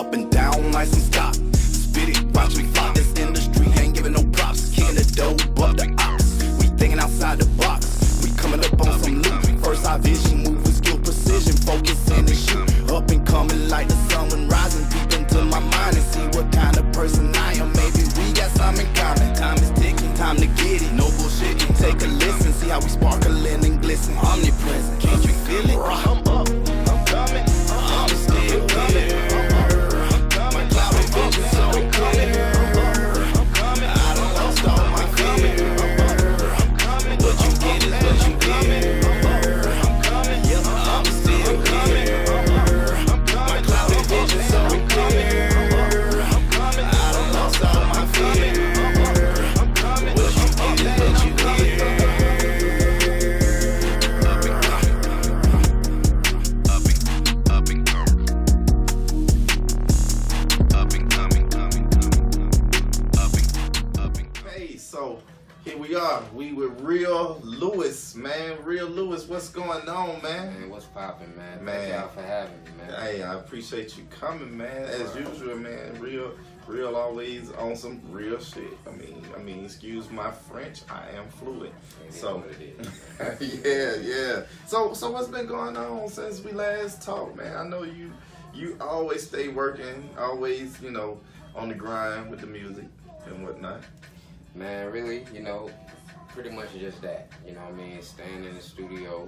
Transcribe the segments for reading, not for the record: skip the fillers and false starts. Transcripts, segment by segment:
up and down like some stop. Spit it, watch me fly. This industry ain't giving no props. Kicking the dope up the ops. We thinking outside the box. We coming up on some loot. First eye vision, move with skill, precision, focus in and shoot. Up and coming like the sun when rising deep into my mind and see what kind of person I am. Maybe we got something in common. Time is ticking, time to get it. No bullshitting, take a listen, see how we sparkling and glisten. Omnipresent, can't you feel it? I'm up, I'm coming, I'm still coming. I'm coming, cloud of vision, so I'm coming. I'm coming, I done lost all my fear. I'm coming, what you get is what you get. I'm coming, yeah, I'm still coming. I'm coming, my cloud of vision, so I'm coming. I'm coming, I done lost all my fear. I'm coming, what you get is what you get. Here we are. We with Real Lewis, man. Real Lewis, what's going on, man? Man, what's poppin', man? Thank y'all for having me, man. Hey, I appreciate you coming, man. As usual, man. Real always on some real shit. I mean, excuse my French. I am fluent. So, yeah. So what's been going on since we last talked, man? I know you always stay working, always, on the grind with the music and whatnot. Man, really, pretty much just that. Staying in the studio,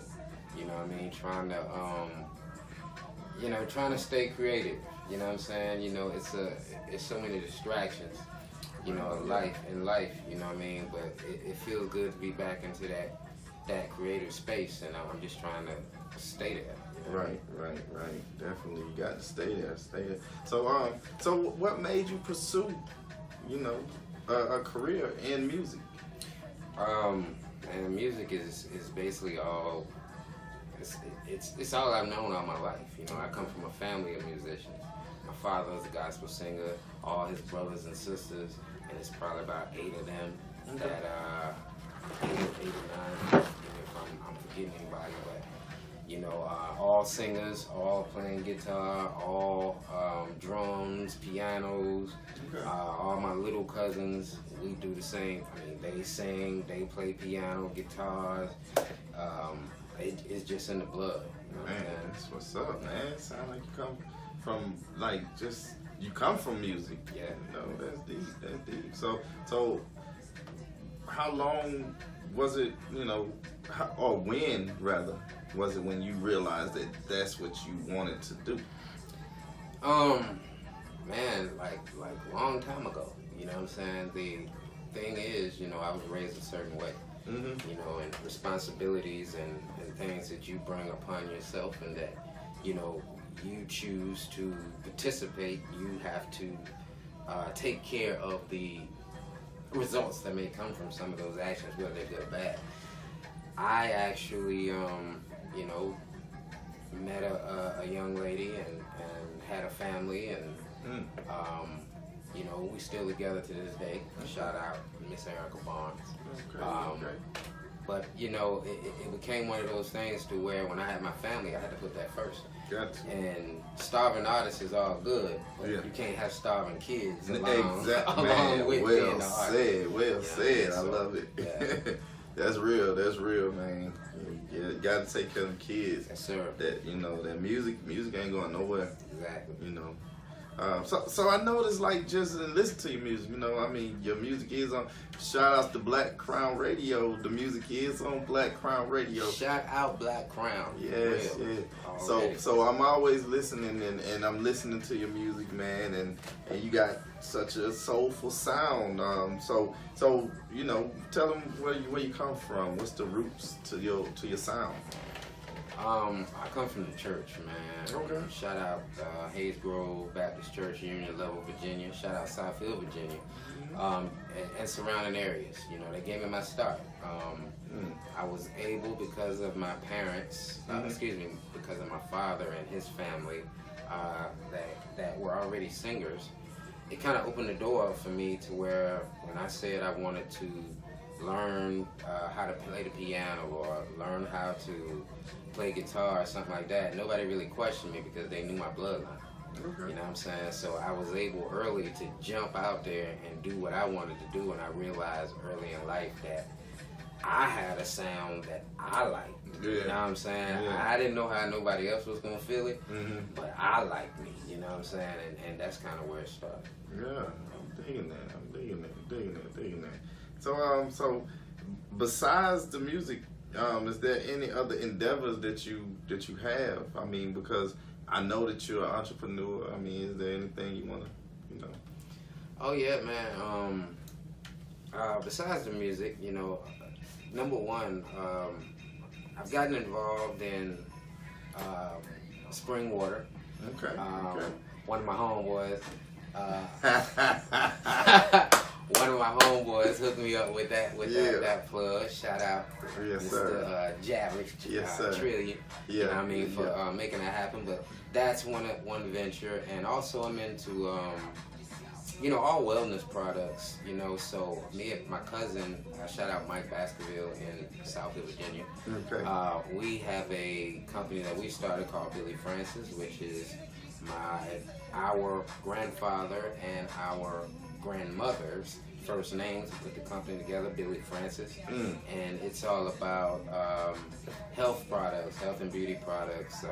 trying to stay creative. You know what I'm saying? It's so many distractions, in life, but it feels good to be back into that creative space, and I'm just trying to stay there. Right. Definitely, you got to stay there. So what made you pursue, a career in music? And music is basically all. It's all I've known all my life. I come from a family of musicians. My father was a gospel singer. All his brothers and sisters, and it's probably about 8 of them. That 8 or 9. If I'm forgetting anybody, but all singers, all playing guitar, all drums, pianos. Okay. All my little cousins, we do the same. They sing, they play piano, guitars. It's just in the blood. Man, that's what's up, man. It sounds like you come from you come from music. Yeah. That's deep. So how long was it, or when rather was it when you realized that that's what you wanted to do? Man, like a long time ago. You know what I'm saying? The thing is, I was raised a certain way. Mm-hmm. And responsibilities and things that you bring upon yourself, and that, you choose to participate, you have to take care of the results that may come from some of those actions, whether they're good or bad. I actually, met a young lady and had a family, and we still together to this day. Shout out Miss Erica Barnes. Okay. But it became one of those things to where when I had my family, I had to put that first. Gotcha. And starving artists is all good, but you can't have starving kids along with being an artist. Well said. I love it. Yeah. That's real, man. You gotta take care of the kids. Yes, sir. That that music ain't going nowhere. Exactly. So I noticed, just listen to your music. Your music is on. Shout out to BlakCrown Radio. The music is on BlakCrown Radio. Shout out BlakCrown. Yes, yeah. So I'm always listening, and I'm listening to your music, man. And you got such a soulful sound. So tell them where you come from. What's the roots to your sound? I come from the church, man. Okay. Shout out Hayes Grove Baptist Church, Union Level, Virginia. Shout out Southfield, Virginia, and surrounding areas. They gave me my start. I was able, because of my parents, because of my father and his family, that were already singers. It kind of opened the door for me to where, when I said I wanted to learn how to play the piano or learn how to play guitar or something like that, nobody really questioned me because they knew my bloodline. You know what I'm saying? So I was able early to jump out there and do what I wanted to do, and I realized early in life that I had a sound that I liked. Yeah. You know what I'm saying? Yeah. I didn't know how nobody else was gonna feel it, but I liked me. You know what I'm saying? And that's kind of where it started. Yeah, I'm digging that. So besides the music, is there any other endeavors that you have? I mean, because I know that you're an entrepreneur. I mean, is there anything you wanna, Oh yeah, man. Besides the music, number one, I've gotten involved in spring water. Okay. One of my homeboys. One of my homeboys hooked me up with that plug. Shout out, Yes, Mr. sir. Javerick, Yes, sir. Trillion. Yeah. You know what I mean, for making that happen. But that's one venture, and also I'm into all wellness products. So me and my cousin, shout out Mike Baskerville in Southfield, Virginia. Okay. We have a company that we started called Billy Francis, which is our grandfather and our grandmother's first names. We put the company together, Billy Francis, and it's all about health products, health and beauty products.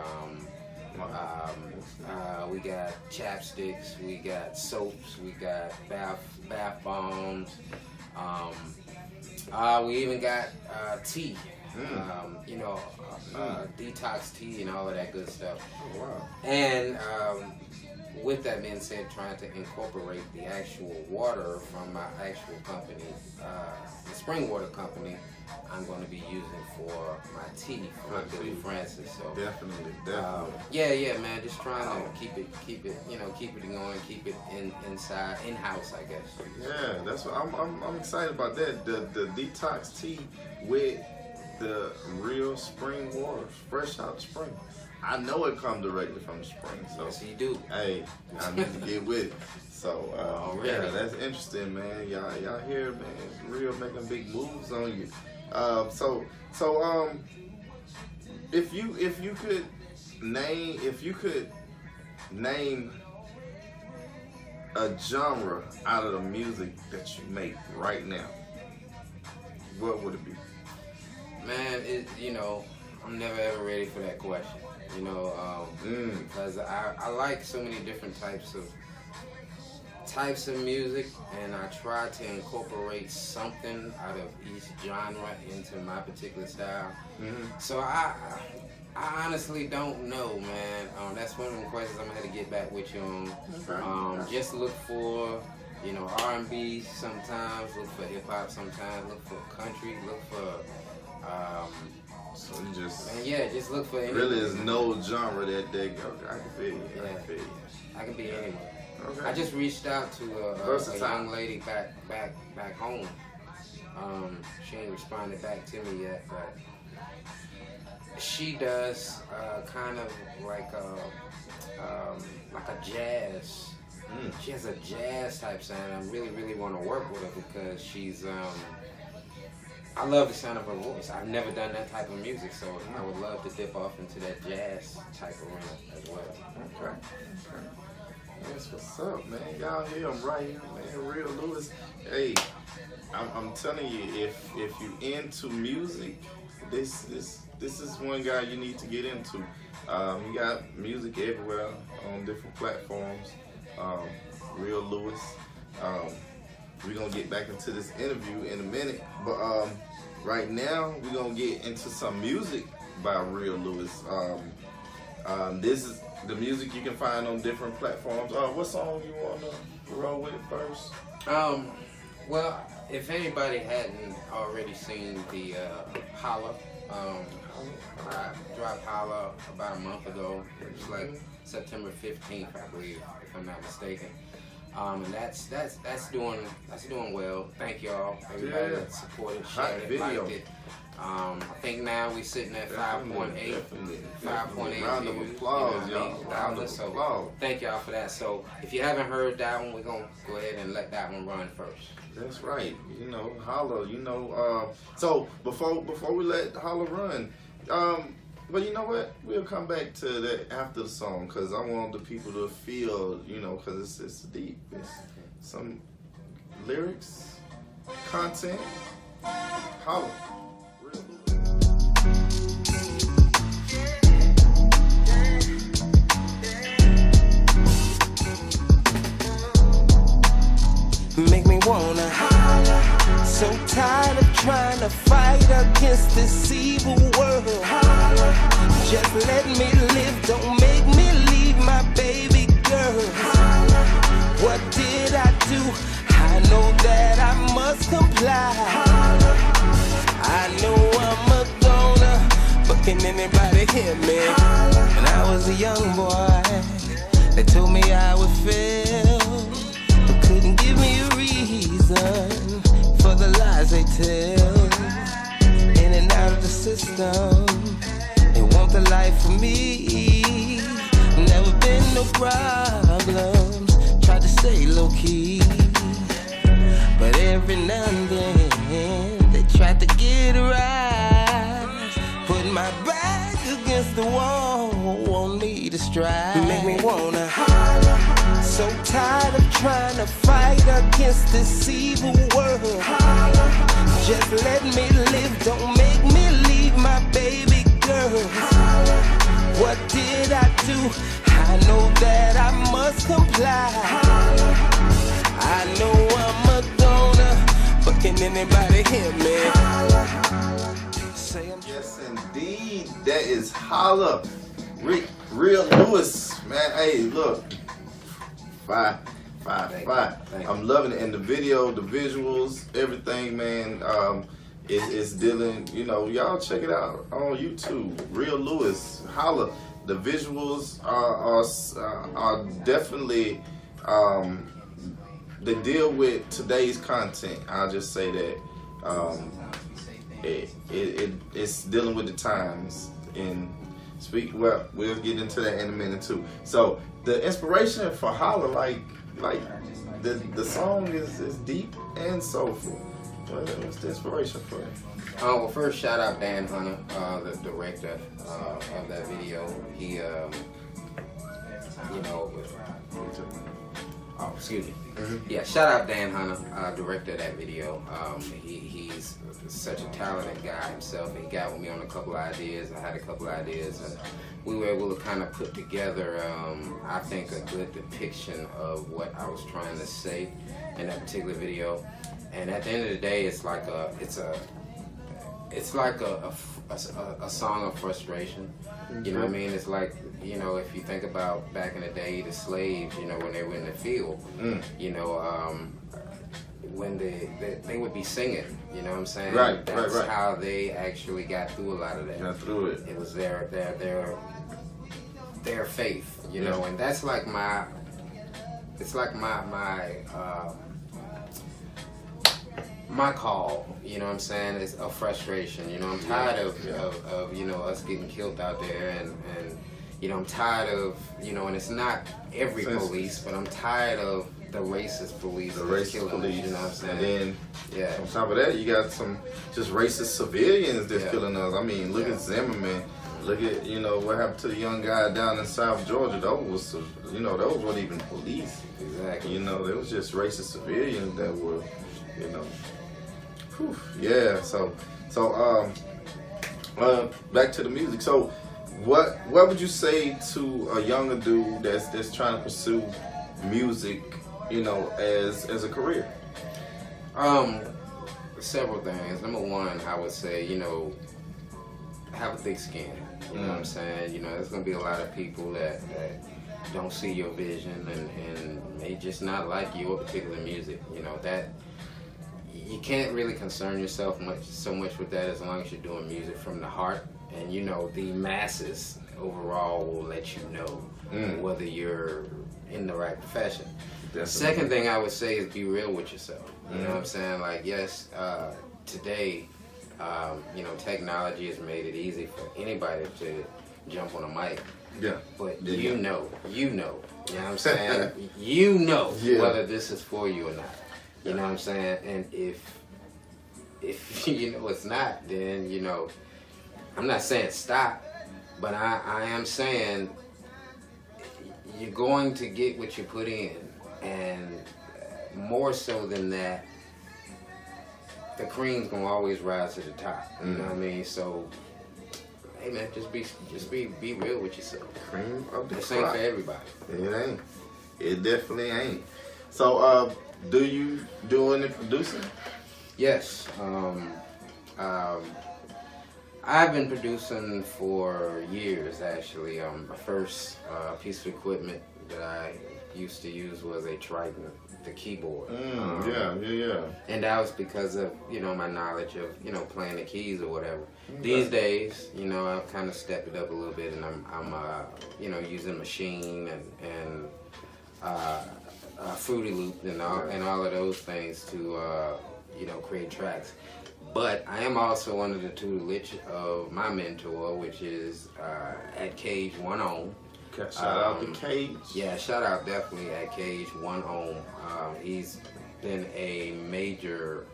We got chapsticks, we got soaps, we got bath bombs. We even got tea. Detox tea and all of that good stuff. Oh, wow. And with that being said, trying to incorporate the actual water from my actual company, the spring water company, I'm going to be using for my tea for my Billy Francis. So Definitely. yeah, man. Just trying to keep it going, keep it inside, in-house, I guess. Yeah, that's what I'm excited about that. The detox tea with the real spring water, fresh out the spring. I know it comes directly from the spring, so Yes, you do. hey, I need to get with it. So yeah, that's interesting, man. Y'all here, man. It's real making big moves on you. So if you could name a genre out of the music that you make right now, what would it be? Man, I'm never ever ready for that question. Because I like so many different types of music, and I try to incorporate something out of each genre into my particular style. So I honestly don't know, man. That's one of the questions I'm gonna have to get back with you on. Just look for R&B sometimes, look for hip hop sometimes, look for country, look for So you just just look for anything. really is no genre that go. I can feel you. I can be anywhere. Okay. I just reached out to a young lady back home. She ain't responded back to me yet, but she does kind of like a jazz. She has a jazz type sound. I really, really want to work with her because she's. I love the sound of her voice. I've never done that type of music, so I would love to dip off into that jazz type arena as well. Okay. That's what's up, man. Y'all here, I'm right here, man. Real Lewis. Hey, I'm telling you, if you into music, this is one guy you need to get into. You got music everywhere on different platforms. Real Lewis. We're going to get back into this interview in a minute. But right now, we're going to get into some music by Real Lewis. This is the music you can find on different platforms. What song you want to roll with first? Well, if anybody hadn't already seen the Holla, I dropped Holla about a month ago. It was like September 15th, I believe, if I'm not mistaken. And that's doing well. Thank y'all, everybody that supported, shared it, liked it. I think now we're sitting at 5.8. 5.8 round of applause, y'all. Round of So applause. thank y'all for that. So if you haven't heard that one, we're gonna go ahead and let that one run first. That's right. Holla. So before we let Holla run, Well, you know what? We'll come back to that after the song because I want the people to feel, you know, because it's deep. It's some lyrics, content, holla. Make me wanna holler. So tired of trying to fight against this evil world. Holler. Just let me live, don't make me leave my baby girl. Holler. What did I do? I know that I must comply. Holler. I know I'm a goner, but can anybody hear me? Holler. When I was a young boy, they told me I would fail. Couldn't give me a reason for the lies they tell. In and out of the system, they want the life for me. Never been no problems, tried to stay low key, but every now and then they tried to get a rise. Put my back against the wall, want me to strike. Make me wanna holler. So tired of trying to fight against this evil world. Holler. Just let me live, don't make me leave my baby girl. Holler. What did I do? I know that I must comply. Holler. I know I'm a goner, but can anybody hear me? Holler. Yes, indeed. That is holla. Real Lewis, man. Hey, look. Fire. I'm loving it. And the video, the visuals, everything, man, is dealing, you know, y'all check it out on YouTube. Real Lewis, holla. The visuals are definitely, they deal with today's content. I'll just say that it's dealing with the times. And well, we'll get into that in a minute too. So the inspiration for holla, like the song is deep and soulful. What's the inspiration for it? Well, first shout out Dan Hunter, the director of that video. He, you know, excuse me. Mm-hmm. Yeah, shout out Dan Hunter, director of that video. He's such a talented guy himself. He got with me on a couple of ideas. I had a couple of ideas, and we were able to kind of put together, I think, a good depiction of what I was trying to say in that particular video. And at the end of the day, it's like a song of frustration. You know what I mean? It's like, you know, if you think about back in the day, the slaves, you know, when they were in the field, you know, when they would be singing, you know what I'm saying? Right. That's how they actually got through a lot of that. Got through it. It was their faith, you know, and that's like my call, you know what I'm saying, is a frustration. You know, I'm tired of you know, us getting killed out there, and you know, I'm tired of, you know, and it's not every police, but I'm tired of the racist police that's killing us, you know what I'm saying? And then, on top of that, you got some just racist civilians that's killing us. I mean, look at Zimmerman. Look at, you know, what happened to the young guy down in South Georgia. Those was, you know, those weren't even police. Exactly. You know, they was just racist civilians that were, you know. Whew. Yeah. So back to the music. So, what would you say to a younger dude that's trying to pursue music, you know, as a career? Several things. Number one, I would say, you know, have a thick skin. You know what I'm saying? You know, there's gonna be a lot of people that don't see your vision and may just not like your particular music. You know, that you can't really concern yourself so much with that as long as you're doing music from the heart. And you know, the masses overall will let you know whether you're in the right profession. Definitely. Second thing I would say is be real with yourself. You know what I'm saying? Like, yes, today, you know, technology has made it easy for anybody to jump on a mic. Yeah. But you know what I'm saying? You know whether this is for you or not. You know what I'm saying? And if you know it's not, then, you know, I'm not saying stop, But I am saying you're going to get what you put in, and more so than that, the cream's gonna always rise to the top. You know what I mean? So, hey man, just be real with yourself. Cream of the This crop. ain't for everybody. It ain't. It definitely ain't. So, do you do any producing? Yes. I've been producing for years, actually. My first piece of equipment that I used to use was a Triton, the keyboard. Yeah. And that was because of, my knowledge of, playing the keys or whatever. These days, I've kind of stepped it up a little bit, and I'm using Machine and Fruity Loop and all of those things to, create tracks. But I am also under the tutelage of my mentor, which is at Cage One Ohm. Shout out to Cage. Yeah, shout out definitely at Cage One Ohm. He's been a major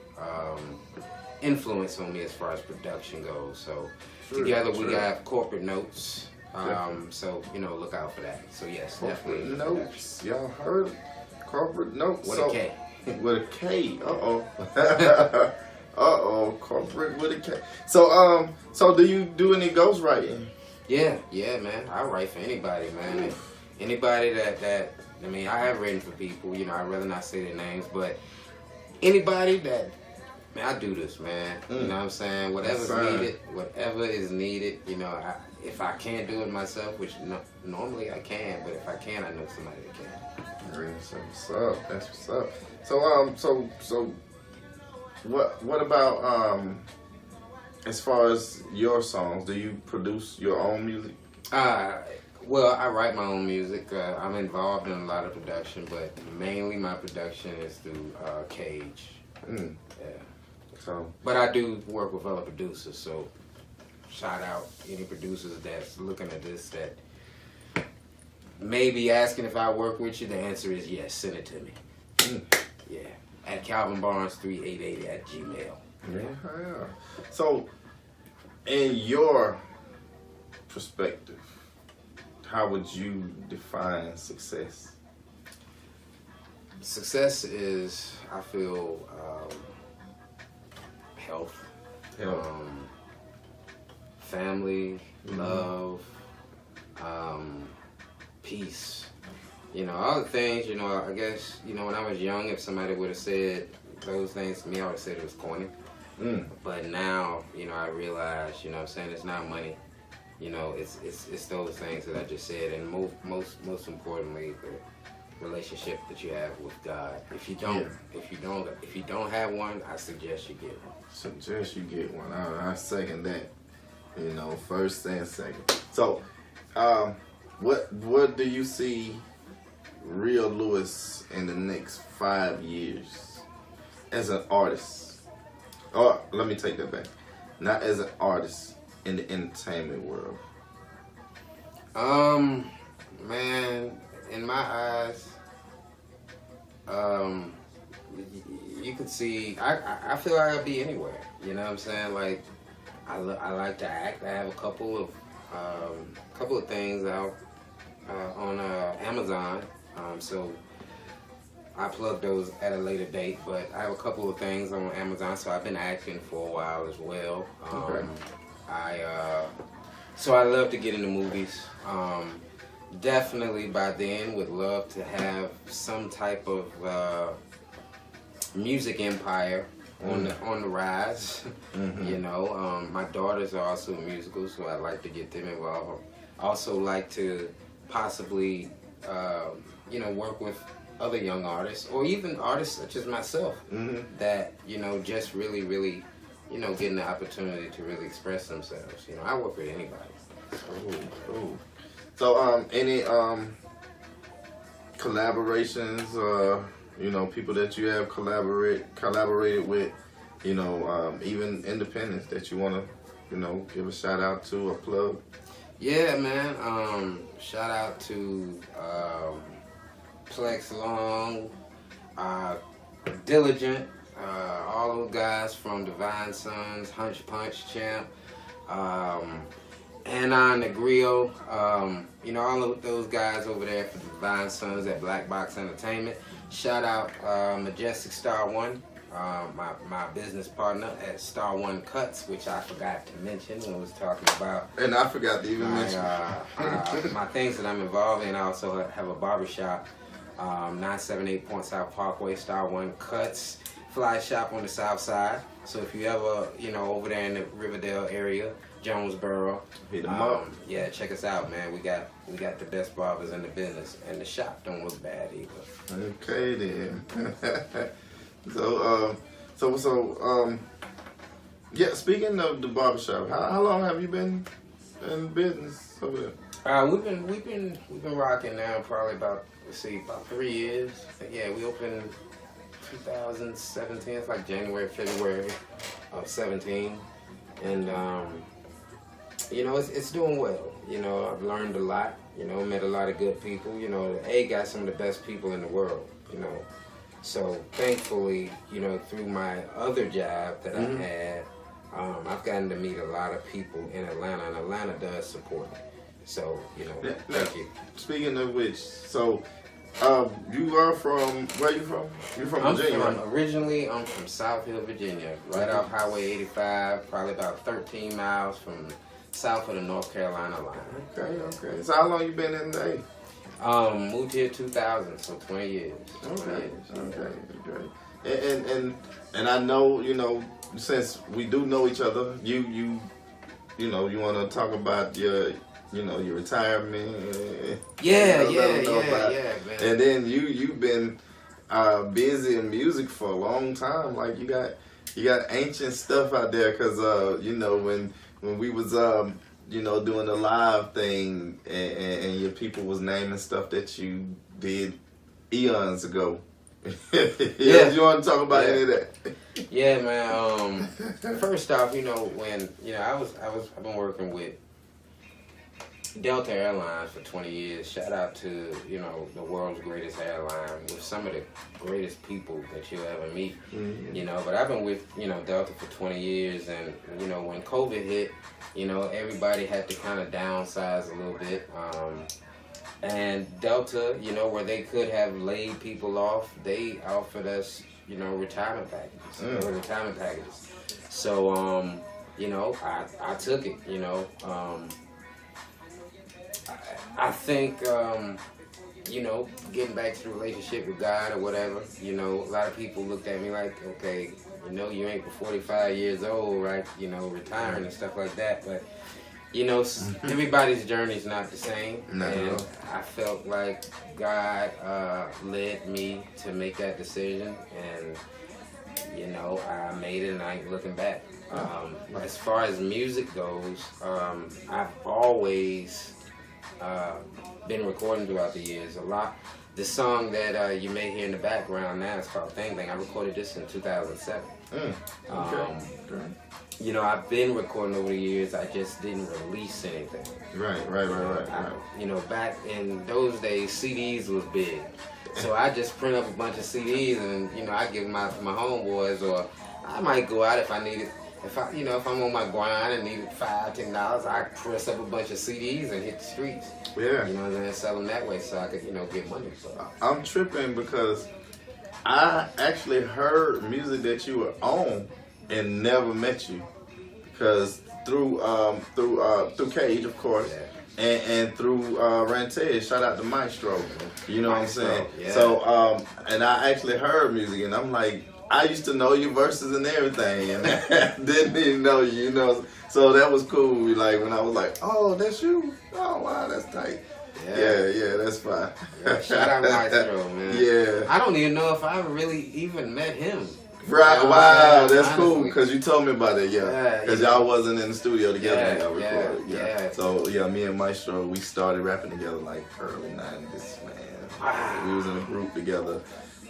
influence on me as far as production goes. So together we got corporate notes. So look out for that. So yes, corporate definitely notes. Y'all heard corporate notes with a K. With a K. Corporate with a K. So do you do any ghostwriting? Yeah, man. I write for anybody, man. And anybody that I have written for people. I'd rather not say their names, but anybody that, man, I do this, man. You know what I'm saying? Whatever is needed. If I can't do it myself, which normally I can, but if I can, I know somebody that can. That's what's up. That's what's up. So what about as far as your songs? Do you produce your own music? Well, I write my own music. I'm involved in a lot of production, but mainly my production is through Cage. Yeah. But I do work with other producers, so shout out any producers that's looking at this that may be asking if I work with you. The answer is yes. Send it to me. Yeah. At CalvinBarnes3880 Yeah. So, in your perspective, how would you define success? Success is, I feel, health, family, love, peace. All the things, I guess, when I was young, if somebody would have said those things to me, I would have said it was corny. But now, I realize, it's not money. It's those things that I just said, and most importantly, the relationship that you have with God. If you don't have one, I suggest you get one. I second that. First and second. So, what do you see Real Lewis in the next 5 years as an artist? Oh, let me take that back. Not as an artist in the entertainment world. Man, in my eyes, you could see. I feel like I'd be anywhere. You know what I'm saying? Like, I like to act. I have a couple of things out on Amazon. So I plug those at a later date, but I have a couple of things on Amazon, so I've been acting for a while as well. So I love to get into movies. Definitely by then would love to have some type of music empire on the rise. My daughters are also musical, so I'd like to get them involved. I also like to possibly work with other young artists, or even artists such as myself, that, just really, really, getting the opportunity to really express themselves. I work with anybody. Ooh. So, any collaborations, people that you have collaborated with, even independents that you want to, give a shout out to or plug? Yeah, man. Shout out to Plex Long, Diligent, all those guys from Divine Sons, Hunch Punch Champ, Anon the Griot, you know, all of those guys over there for the Divine Sons at Black Box Entertainment. Shout out Majestic Star One, my business partner at Star One Cuts, which I forgot to mention when I was talking about. And I forgot to even mention my things that I'm involved in. I also have a barbershop, 978 Point South Parkway, Star One Cuts, fly shop on the south side. So if you ever, you know, over there in the Riverdale area, Jonesboro, hit them up. Yeah, check us out, man. We got the best barbers in the business, and the shop don't look bad either. Okay then. Yeah. Speaking of the barbershop, how long have you been in business over there? We've been rocking now probably about 3 years. Yeah, we opened 2017. It's like January, February of 17, and you know, it's doing well. You know, I've learned a lot. You know, met a lot of good people. You know, the A got some of the best people in the world. You know, so thankfully, you know, through my other job that I had, I've gotten to meet a lot of people in Atlanta, and Atlanta does support me. So, you know, thank you. Speaking of which, so you are from, where you from? You're from Virginia, right? Originally, I'm from South Hill, Virginia, right off Highway 85, probably about 13 miles from south of the North Carolina line. Okay. So how long you been in the A? Moved here 2000, so 20 years. Okay. And I know, you know, since we do know each other, you know, you want to talk about your retirement. Yeah, man. And then you've been busy in music for a long time. Like you got ancient stuff out there, cause you know when we was you know, doing the live thing and your people was naming stuff that you did eons ago. Yeah, you want to talk about any of that? Yeah, man. First off, you know, when you know I've been working with Delta Airlines for 20 years. Shout out to, you know, the world's greatest airline with some of the greatest people that you'll ever meet. You know, but I've been with, you know, Delta for 20 years, and you know, when COVID hit, you know, everybody had to kind of downsize a little bit. And Delta, you know, where they could have laid people off, they offered us, you know, retirement packages. So, you know, I took it, you know. I think, you know, getting back to the relationship with God or whatever, you know, a lot of people looked at me like, okay, you know, you ain't but 45 years old, right? You know, retiring and stuff like that. But, you know, everybody's journey is not the same. And I felt like God led me to make that decision. And, you know, I made it and I ain't looking back. As far as music goes, I've always been recording throughout the years a lot. The song that you may hear in the background now is called Thing Thing. I recorded this in 2007. You know, I've been recording over the years. I just didn't release anything. Right. You know, back in those days, CDs was big. So I just print up a bunch of CDs and, you know, I give them out to my homeboys, or I might go out if I need it. If I'm on my grind and need $5-10, I press up a bunch of CDs and hit the streets. Yeah. You know, and then sell them that way so I could, you know, get money. So I'm tripping because I actually heard music that you were on and never met you, because through Cage, of course. Yeah. And through Rantez, shout out to Maestro. You know what I'm saying? Yeah. So, and I actually heard music, and I'm like, I used to know your verses and everything, and I didn't even know you, you know. So that was cool. Like when I was like, oh, that's you. Oh, wow, that's tight. Yeah, that's fine. Yeah, shout out Maestro, man. Yeah. I don't even know if I really even met him. Right, wow, that's cool, because you told me about it, because y'all wasn't in the studio together when y'all recorded, So, yeah, me and Maestro, we started rapping together like early 90s, man. Wow. We was in a group together.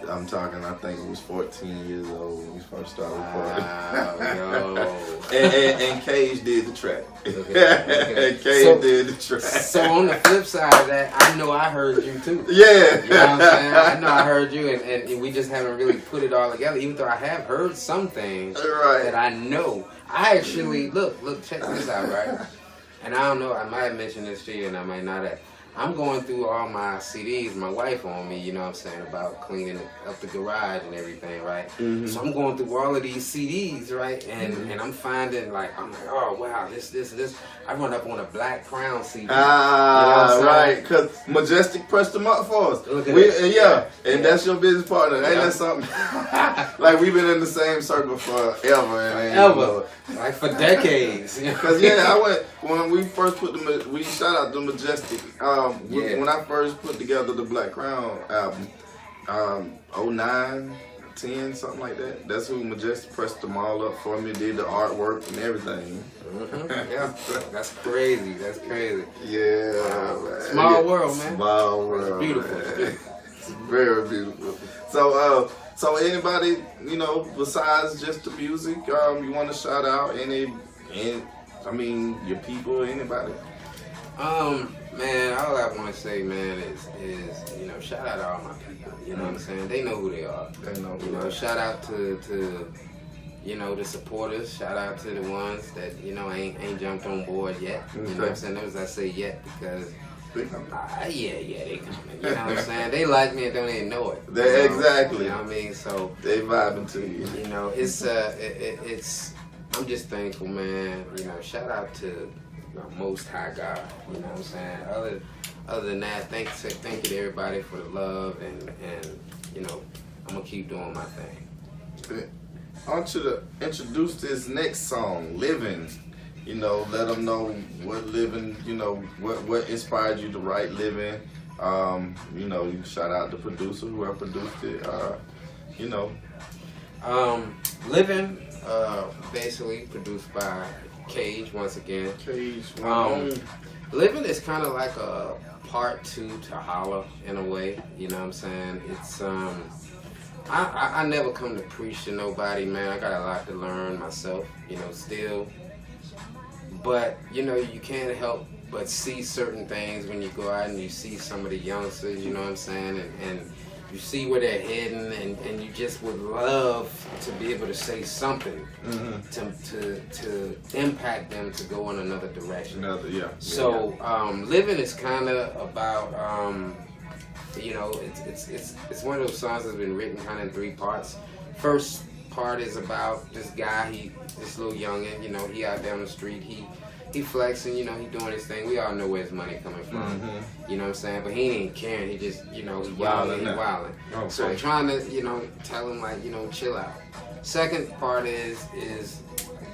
I'm talking, I think we was 14 years old when we first started recording. Wow, and Cage did the track. Cage did the track. So on the flip side of that, I know I heard you too. Yeah. You know what I'm saying? I know I heard you, and we just haven't really put it all together, even though I have heard some things that I know. I actually, look, check this out, right? and I don't know, I might have mentioned this to you and I might not have. I'm going through all my CDs, my wife on me, you know what I'm saying, about cleaning up the garage and everything, right? Mm-hmm. So I'm going through all of these CDs, right? And I'm finding, like, I'm like, oh, wow, this. I run up on a BlakCrown CD. Right, because Majestic pressed them up for us. Look at that. And that's your business partner. Ain't that something? Like, we've been in the same circle forever. Like, for decades. Because, when we first we shout out to Majestic. When I first put together the BlakCrown album, 09, 10, something like that. That's who Majestic pressed them all up for me, did the artwork and everything. Mm-hmm. Yeah, that's crazy. Yeah. Small world, man. Small world. It's beautiful. It's very beautiful. So anybody, besides just the music, you want to shout out your people, anybody? Man, all I want to say, man, is shout out to all my people. You know what I'm saying? They know who they are. They know. Shout out to the supporters. Shout out to the ones that ain't jumped on board yet. You know what I'm saying? Notice I say yet because. They coming. You know what I'm saying? They like me and don't even know it. Exactly. You know what I mean? So they vibing to you. It's I'm just thankful, man. Shout out to Most High God. You know what I'm saying? Other than that, thank you to everybody for the love and I'm gonna keep doing my thing. I want you to introduce this next song, Living. Let them know what living, what inspired you to write Living. You can shout out the producer, whoever produced it, Living, basically produced by Cage once again. Living is kind of like a part 2 to Holla in a way, you know what I'm saying? It's, I never come to preach to nobody, man. I got a lot to learn myself, still. But, you can't help but see certain things when you go out and you see some of the youngsters, you know what I'm saying? And you see where they're heading and you just would love to be able to say something to impact them to go in another direction. So, Living is kind of about, it's one of those songs that's been written kind of in 3 parts. First part is about this guy, this little youngin', he out down the street, he flexing, he doing his thing. We all know where his money coming from, you know what I'm saying? But he ain't caring, he just, he wilding. Okay. So I'm trying to, tell him like, chill out. Second part is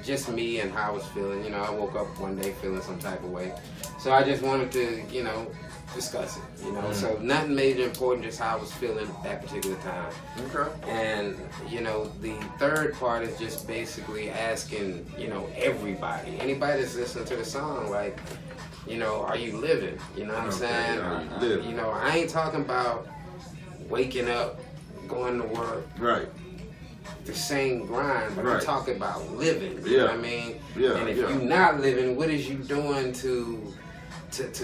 just me and how I was feeling. I woke up one day feeling some type of way. So I just wanted to, discuss it, So nothing major important, just how I was feeling at that particular time. Okay. And, the third part is just basically asking, everybody, anybody that's listening to the song, like, are you living? You know what I'm saying? I ain't talking about waking up, going to work. Right. The same grind, but I'm talking about living. You know what I mean? Yeah. And if you're not living, what is you doing to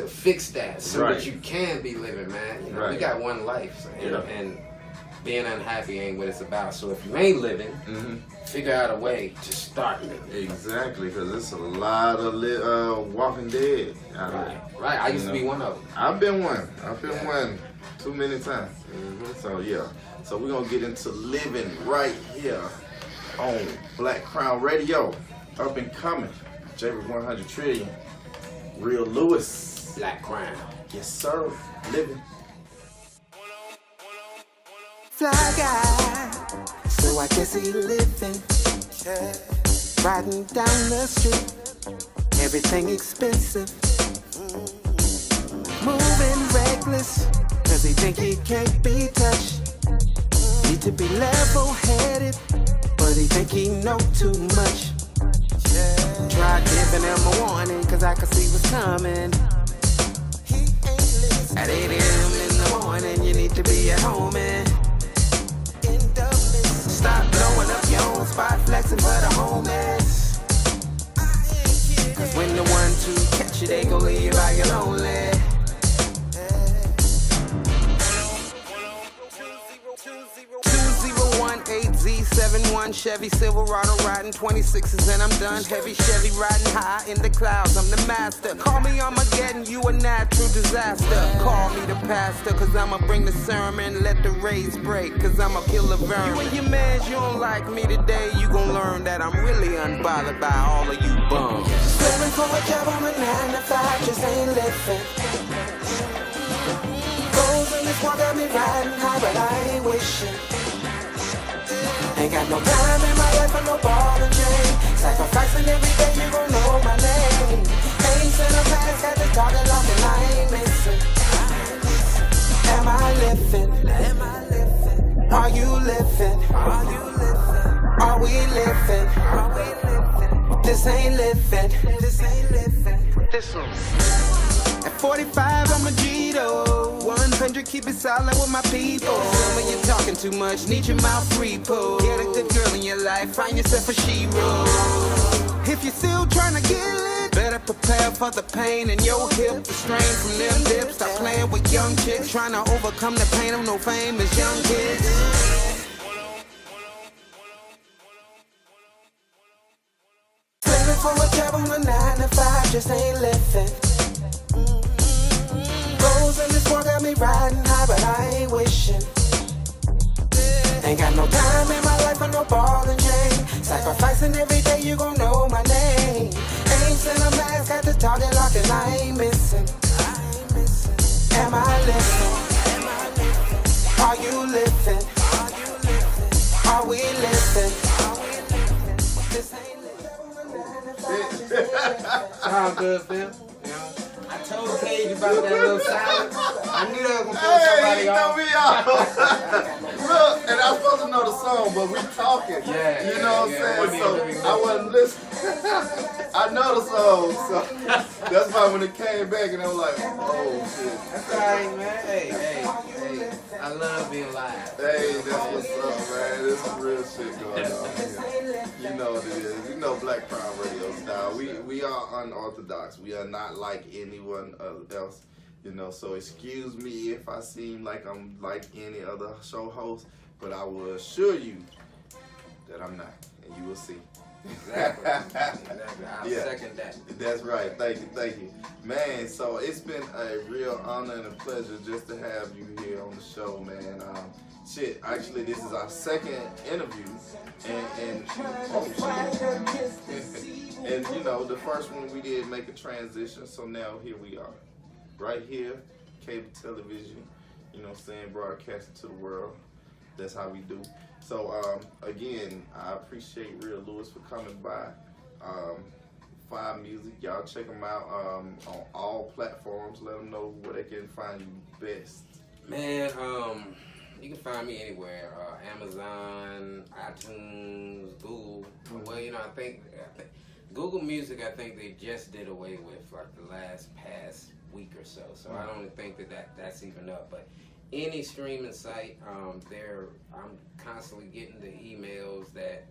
fix that so that you can be living, man? We got one life, and being unhappy ain't what it's about. So if you ain't living, figure out a way to start living. Exactly, because it's a lot of Walking Dead. Right. I used to be one of them. I've been one too many times. So we're gonna get into Living right here on BlakCrown Radio. Up and coming, Javerick 100 Trillion. Real Lewis. BlakCrown. Yes, sir. Living. Fly guy, so I guess he living. Riding down the street, everything expensive. Moving reckless, cause he think he can't be touched. Need to be level-headed, but he think he know too much. Try giving him a warning, cause I can see what's coming. At 8 a.m. in the morning, you need to be at home, man. Stop blowing up your own spot, flexing for the homies. Cause when the 1-2 catch you, they gon' leave you out your lonely. 2018 371 Chevy Silverado riding 26s and I'm done. Heavy Chevy riding high in the clouds. I'm the master. Call me Armageddon, you a natural disaster. Call me the pastor, cause I'ma bring the sermon. Let the rays break, cause I'ma kill the vermin. You and your mans, you don't like me today. You gon' learn that I'm really unbothered by all of you bums. Swimming for a job on a 9 to 5, just ain't living. Goals in this one got me riding high, but I ain't wishing. Ain't got no time in my life for no ball and chain. Sacrificing every day, you gon' know my name. Ace in the past, got the target locked and I ain't missing. Am I living? Am I living? Are you living? Are you living? Are we living? Are we living? This ain't living. This ain't living. This one. At 45, I'm a G-Do. 100, keep it solid with my people. Some of you talking too much, need your mouth repo. Get a good girl in your life, find yourself a she-ro. If you're still trying to get it, better prepare for the pain in your hip. The strain from them dips. Stop playing with young chicks, trying to overcome the pain of no famous young kids. Living for a job on a 9 to 5, just ain't living. Goals in this world got me riding high, but I ain't wishing. Ain't got no time in my life for no ball and chain. Sacrificing every day, you gon' know my name. Ace in a mask, got the target locked and I ain't missing. Am I living? Are you living? Are we living? This ain't Sound good, Phil. You know, I told Cage about that little silence. I knew that was gonna throw somebody off. Me off. Look, and I'm supposed to know the song, but we talking. Yeah, you know what I'm saying? So I wasn't listening. I know the song, so that's why when it came back and I was like, oh shit. That's alright, man. Hey. I love being live. Hey, that's what's up, man. There's some real shit going on here. You know what it is. You know BlakCrown Radio style. We are unorthodox. We are not like anyone else. You know, so excuse me if I seem like I'm like any other show host, but I will assure you that I'm not, and you will see. Exactly. I'll second that. That's right. Thank you. Man, so it's been a real honor and a pleasure just to have you here on the show, man. Actually, this is our second interview, and and you know, the first one we did make a transition, so now here we are. Right here, cable television, you know what I'm saying, broadcasting to the world. That's how we do. So, again, I appreciate Real Lewis for coming by. Five Music, y'all check them out on all platforms. Let them know where they can find you best. Man, you can find me anywhere. Amazon, iTunes, Google. Well, you know, I think Google Music, I think they just did away with like the past week or so. So I don't think that's even up. But any streaming site, I'm constantly getting the emails that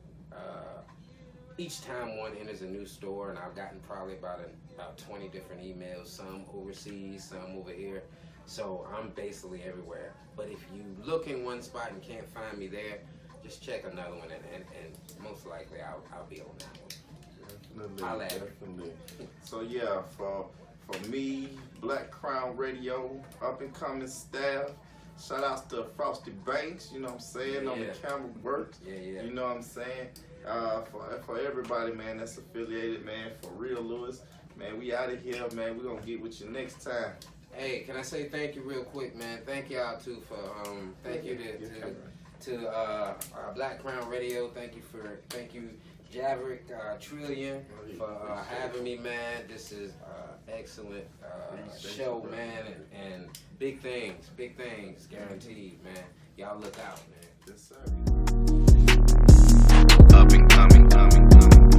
each time one enters a new store, and I've gotten probably about 20 different emails, some overseas, some over here. So I'm basically everywhere. But if you look in one spot and can't find me there, just check another one, and most likely I'll be on that one. Definitely. So yeah, for me, BlakCrown Radio, up and coming staff. Shout outs to Frosty Banks, you know what I'm saying, on the camera work. Yeah. You know what I'm saying? For everybody, man, that's affiliated, man, for Real Lewis. Man, we out of here, man. We're gonna get with you next time. Hey, can I say thank you real quick, man? Thank y'all too for thank you to BlakCrown Radio. Thank you Javerick Trillion for having me, man. This is excellent show, man, and big things guaranteed, man. Y'all look out, man. Yes, sir. Up and coming.